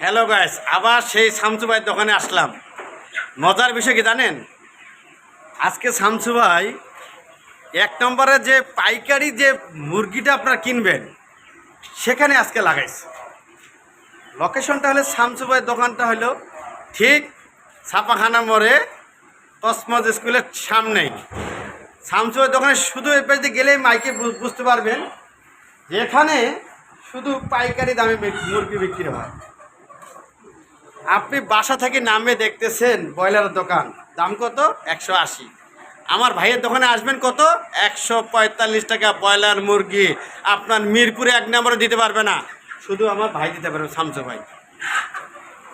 Hello guys, আবার সেই শামসু ভাইয়ের দোকানে আসলাম। মজার বিষয় কি জানেন? আজকে শামসু ভাই 1 নম্বরে যে পাইকারি যে মুরগিটা আপনারা কিনবেন সেখানে আজকে লাগাইছে। লোকেশনটা হলো শামসু ভাইয়ের দোকানটা হলো ঠিক ছাপাখানা মোড়ে কসমস স্কুলের সামনেই। শামসু ভাইয়ের দোকানে শুধু এই পাশে গেলেই মাইকে বুঝতে পারবেন যে এখানে শুধু পাইকারি দামে মুরগি বিক্রি হয়। আপনি বাসা থেকে নামে দেখতেছেন ব্রয়লারের দোকান, দাম কত? 180। আমার ভাইয়ের দোকানে আসবেন কত? 145 টাকা ব্রয়লার মুরগি। আপনার মিরপুরে 1 নম্বরে দিতে পারবে না, শুধু আমার ভাই দিতে পারবে, শামসু ভাই।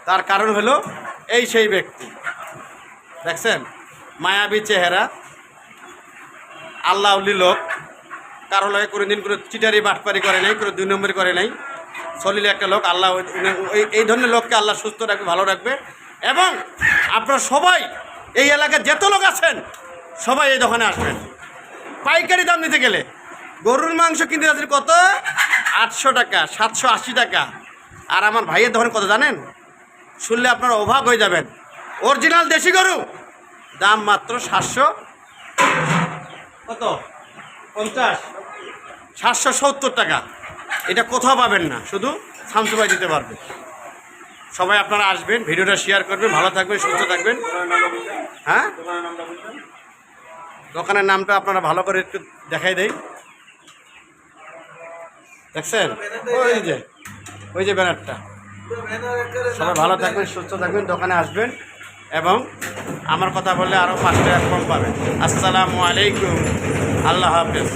তার কারণ হলো এই সেই ব্যক্তি দেখছেন, মায়াবী চেহারা, আল্লাহলি লোক, কারো লগে কোনোদিন কোনো চিটারি বাটপারি করে নাই, কোনো 2 নম্বরই করে নাই, সলিল একটা লোক। আল্লাহ এই ধরনের লোককে আল্লাহ সুস্থ রাখবে, ভালো রাখবে। এবং আপনারা সবাই এই এলাকায় যত লোক আছেন সবাই এই দোকানে আসবেন। পাইকারি দাম নিতে গেলে গরুর মাংস কিনতে যাচ্ছেন কত? 800 টাকা, 780 টাকা। আর আমার ভাইয়ের দোকানে কত জানেন? শুনলে আপনারা অবাক হয়ে যাবেন। অরিজিনাল দেশি গরু দাম মাত্র 770 টাকা। এটা কোথাও পাবেন না, শুধু শামসু ভাই দিতে পারবে। সবাই আপনারা আসবেন, ভিডিওটা শেয়ার করবেন, ভালো থাকবেন, সুস্থ থাকবেন। হ্যাঁ, দোকানের নামটা আপনারা ভালো করে একটু দেখাই দেই। দেখছেন ওই যে ব্যানারটা। সবাই ভালো থাকবেন, সুস্থ থাকবেন, দোকানে আসবেন এবং আমার কথা বললে আরও 5 টাকা কম পাবেন। আসসালামু আলাইকুম, আল্লাহ হাফেজ।